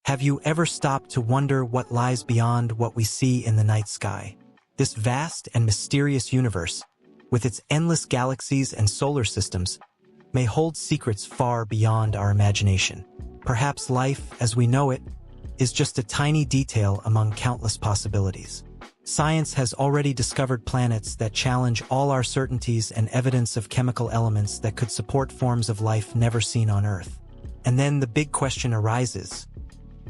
Have you ever stopped to wonder what lies beyond what we see in the night sky? This vast and mysterious universe, with its endless galaxies and solar systems, may hold secrets far beyond our imagination. Perhaps life, as we know it, is just a tiny detail among countless possibilities. Science has already discovered planets that challenge all our certainties and evidence of chemical elements that could support forms of life never seen on Earth. And then the big question arises: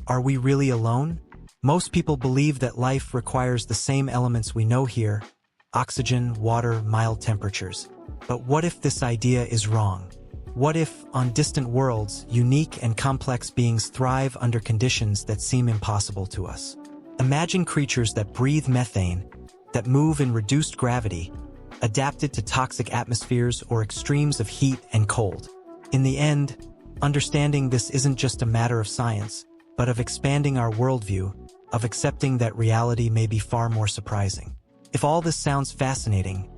are we really alone? Most people believe that life requires the same elements we know here: oxygen, water, mild temperatures. But what if this idea is wrong? What if, on distant worlds, unique and complex beings thrive under conditions that seem impossible to us? Imagine creatures that breathe methane, that move in reduced gravity, adapted to toxic atmospheres or extremes of heat and cold. In the end, understanding this isn't just a matter of science, but of expanding our worldview, of accepting that reality may be far more surprising. If all this sounds fascinating,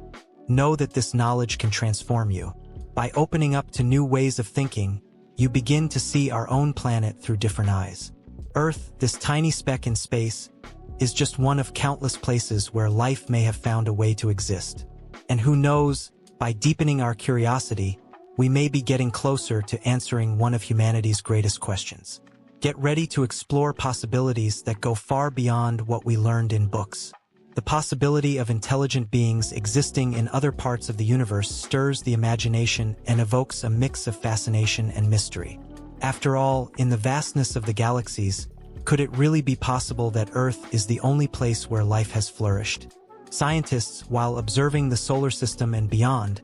know that this knowledge can transform you. By opening up to new ways of thinking, you begin to see our own planet through different eyes. Earth, this tiny speck in space, is just one of countless places where life may have found a way to exist. And who knows, by deepening our curiosity, we may be getting closer to answering one of humanity's greatest questions. Get ready to explore possibilities that go far beyond what we learned in books. The possibility of intelligent beings existing in other parts of the universe stirs the imagination and evokes a mix of fascination and mystery. After all, in the vastness of the galaxies, could it really be possible that Earth is the only place where life has flourished? Scientists, while observing the solar system and beyond,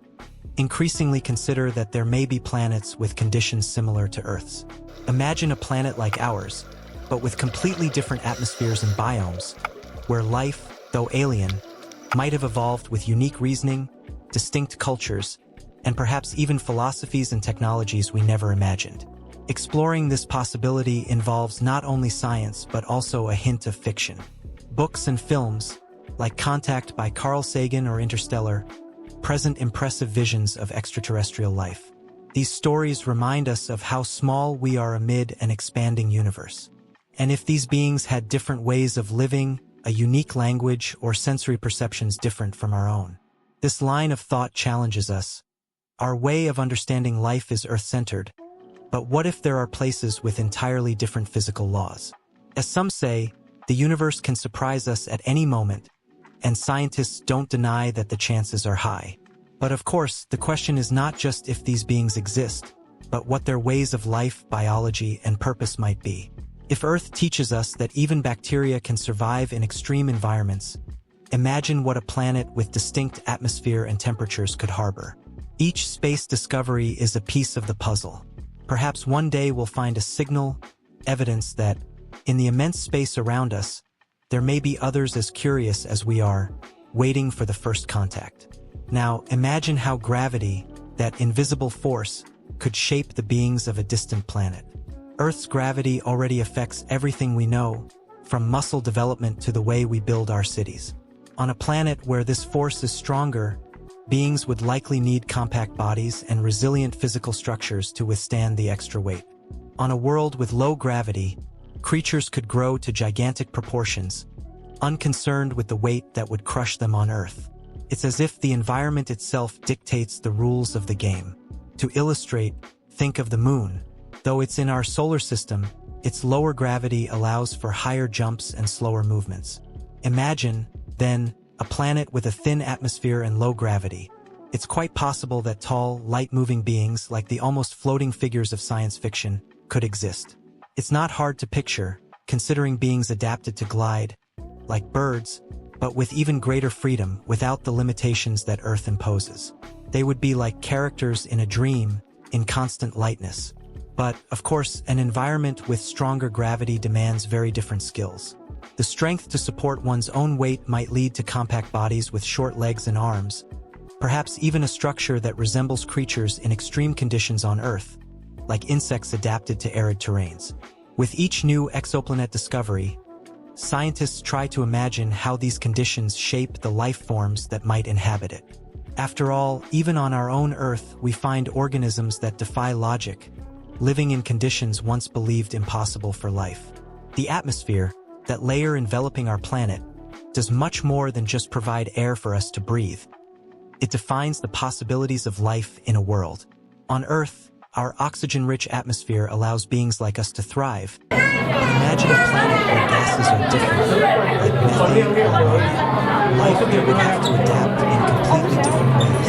increasingly consider that there may be planets with conditions similar to Earth's. Imagine a planet like ours, but with completely different atmospheres and biomes, where life, though alien, might have evolved with unique reasoning, distinct cultures, and perhaps even philosophies and technologies we never imagined. Exploring this possibility involves not only science but also a hint of fiction. Books and films, like Contact by Carl Sagan or Interstellar, present impressive visions of extraterrestrial life. These stories remind us of how small we are amid an expanding universe. And if these beings had different ways of living, a unique language, or sensory perceptions different from our own. This line of thought challenges us. Our way of understanding life is Earth-centered, but what if there are places with entirely different physical laws? As some say, the universe can surprise us at any moment, and scientists don't deny that the chances are high. But of course, the question is not just if these beings exist, but what their ways of life, biology, and purpose might be. If Earth teaches us that even bacteria can survive in extreme environments, imagine what a planet with distinct atmosphere and temperatures could harbor. Each space discovery is a piece of the puzzle. Perhaps one day we'll find a signal, evidence that, in the immense space around us, there may be others as curious as we are, waiting for the first contact. Now, imagine how gravity, that invisible force, could shape the beings of a distant planet. Earth's gravity already affects everything we know, from muscle development to the way we build our cities. On a planet where this force is stronger, beings would likely need compact bodies and resilient physical structures to withstand the extra weight. On a world with low gravity, creatures could grow to gigantic proportions, unconcerned with the weight that would crush them on Earth. It's as if the environment itself dictates the rules of the game. To illustrate, think of the Moon. Though it's in our solar system, its lower gravity allows for higher jumps and slower movements. Imagine, then, a planet with a thin atmosphere and low gravity. It's quite possible that tall, light-moving beings, like the almost floating figures of science fiction, could exist. It's not hard to picture, considering beings adapted to glide, like birds, but with even greater freedom without the limitations that Earth imposes. They would be like characters in a dream, in constant lightness. But, of course, an environment with stronger gravity demands very different skills. The strength to support one's own weight might lead to compact bodies with short legs and arms, perhaps even a structure that resembles creatures in extreme conditions on Earth, like insects adapted to arid terrains. With each new exoplanet discovery, scientists try to imagine how these conditions shape the life forms that might inhabit it. After all, even on our own Earth, we find organisms that defy logic, living in conditions once believed impossible for life. The atmosphere, that layer enveloping our planet, does much more than just provide air for us to breathe. It defines the possibilities of life in a world. On Earth, our oxygen-rich atmosphere allows beings like us to thrive. But imagine a planet where gases are different, like methane or ammonia. Life there would have to adapt in completely different ways,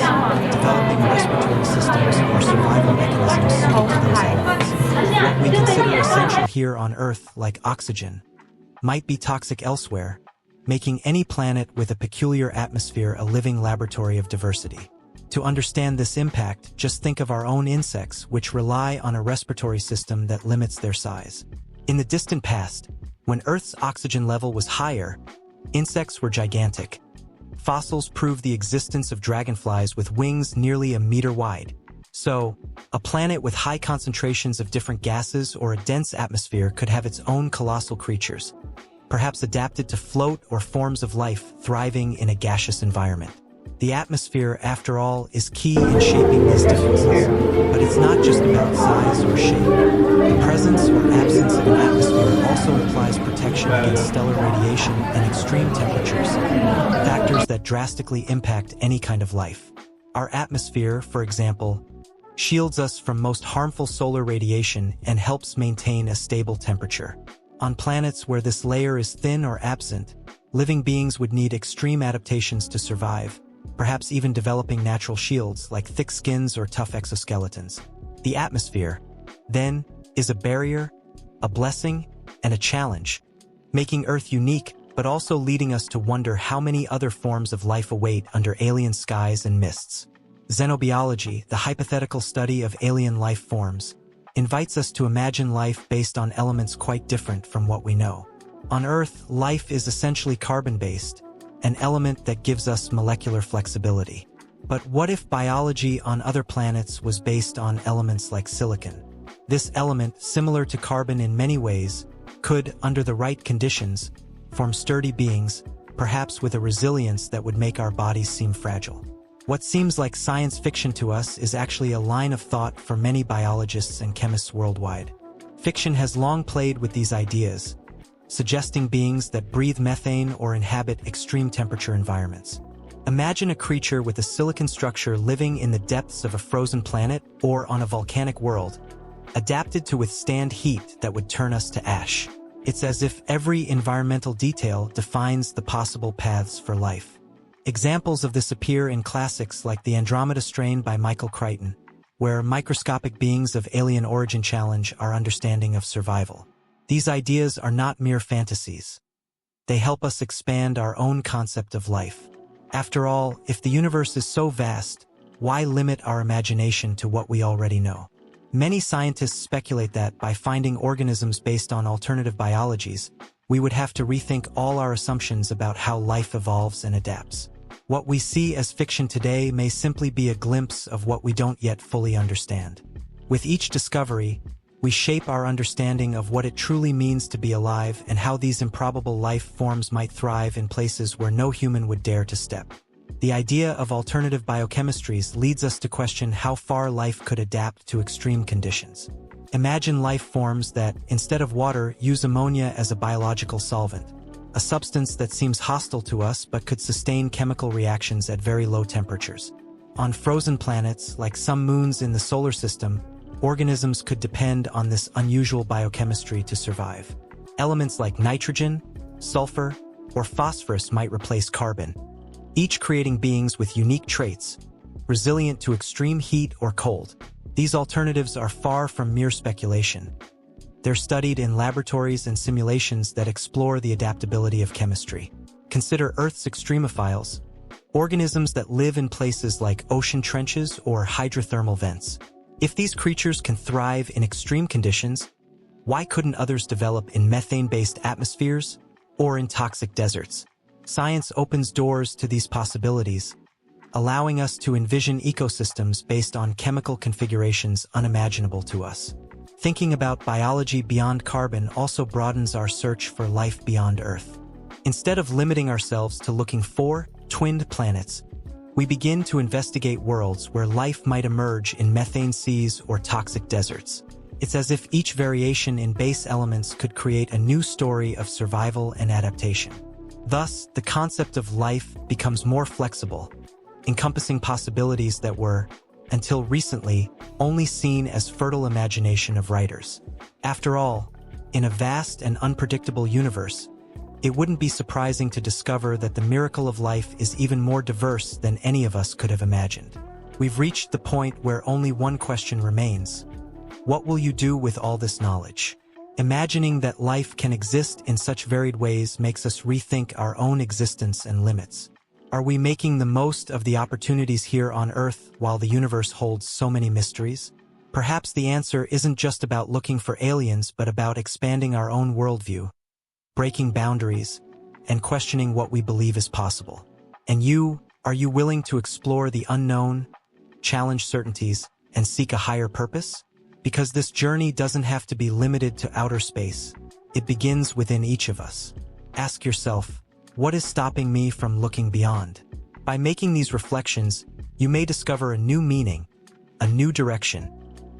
developing respiratory systems or survival mechanisms suited to those elements. What we consider essential here on Earth, like oxygen, might be toxic elsewhere, making any planet with a peculiar atmosphere a living laboratory of diversity. To understand this impact, just think of our own insects, which rely on a respiratory system that limits their size. In the distant past, when Earth's oxygen level was higher, insects were gigantic. Fossils prove the existence of dragonflies with wings nearly a meter wide. So, a planet with high concentrations of different gases or a dense atmosphere could have its own colossal creatures, perhaps adapted to float or forms of life thriving in a gaseous environment. The atmosphere, after all, is key in shaping these differences. But it's not just about size or shape. The presence or absence of an atmosphere also implies protection against stellar radiation and extreme temperatures, factors that drastically impact any kind of life. Our atmosphere, for example, shields us from most harmful solar radiation and helps maintain a stable temperature. On planets where this layer is thin or absent, living beings would need extreme adaptations to survive, perhaps even developing natural shields like thick skins or tough exoskeletons. The atmosphere, then, is a barrier, a blessing, and a challenge, making Earth unique but also leading us to wonder how many other forms of life await under alien skies and mists. Xenobiology, the hypothetical study of alien life forms, invites us to imagine life based on elements quite different from what we know. On Earth, life is essentially carbon-based, an element that gives us molecular flexibility. But what if biology on other planets was based on elements like silicon? This element, similar to carbon in many ways, could, under the right conditions, form sturdy beings, perhaps with a resilience that would make our bodies seem fragile. What seems like science fiction to us is actually a line of thought for many biologists and chemists worldwide. Fiction has long played with these ideas, suggesting beings that breathe methane or inhabit extreme temperature environments. Imagine a creature with a silicon structure living in the depths of a frozen planet or on a volcanic world, adapted to withstand heat that would turn us to ash. It's as if every environmental detail defines the possible paths for life. Examples of this appear in classics like The Andromeda Strain by Michael Crichton, where microscopic beings of alien origin challenge our understanding of survival. These ideas are not mere fantasies. They help us expand our own concept of life. After all, if the universe is so vast, why limit our imagination to what we already know? Many scientists speculate that by finding organisms based on alternative biologies, we would have to rethink all our assumptions about how life evolves and adapts. What we see as fiction today may simply be a glimpse of what we don't yet fully understand. With each discovery, we shape our understanding of what it truly means to be alive and how these improbable life forms might thrive in places where no human would dare to step. The idea of alternative biochemistries leads us to question how far life could adapt to extreme conditions. Imagine life forms that, instead of water, use ammonia as a biological solvent, a substance that seems hostile to us but could sustain chemical reactions at very low temperatures. On frozen planets, like some moons in the solar system, organisms could depend on this unusual biochemistry to survive. Elements like nitrogen, sulfur, or phosphorus might replace carbon, each creating beings with unique traits, resilient to extreme heat or cold. These alternatives are far from mere speculation. They're studied in laboratories and simulations that explore the adaptability of chemistry. Consider Earth's extremophiles, organisms that live in places like ocean trenches or hydrothermal vents. If these creatures can thrive in extreme conditions, why couldn't others develop in methane-based atmospheres or in toxic deserts? Science opens doors to these possibilities, allowing us to envision ecosystems based on chemical configurations unimaginable to us. Thinking about biology beyond carbon also broadens our search for life beyond Earth. Instead of limiting ourselves to looking for twinned planets, we begin to investigate worlds where life might emerge in methane seas or toxic deserts. It's as if each variation in base elements could create a new story of survival and adaptation. Thus, the concept of life becomes more flexible, encompassing possibilities that were, until recently, only seen as fertile imagination of writers. After all, in a vast and unpredictable universe, it wouldn't be surprising to discover that the miracle of life is even more diverse than any of us could have imagined. We've reached the point where only one question remains. What will you do with all this knowledge? Imagining that life can exist in such varied ways makes us rethink our own existence and limits. Are we making the most of the opportunities here on Earth while the universe holds so many mysteries? Perhaps the answer isn't just about looking for aliens, but about expanding our own worldview, breaking boundaries, and questioning what we believe is possible. And you, are you willing to explore the unknown, challenge certainties, and seek a higher purpose? Because this journey doesn't have to be limited to outer space. It begins within each of us. Ask yourself, what is stopping me from looking beyond? By making these reflections, you may discover a new meaning, a new direction,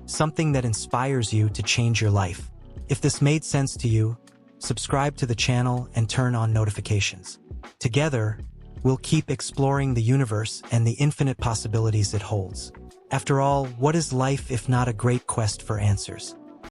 something that inspires you to change your life. If this made sense to you, subscribe to the channel and turn on notifications. Together, we'll keep exploring the universe and the infinite possibilities it holds. After all, what is life if not a great quest for answers?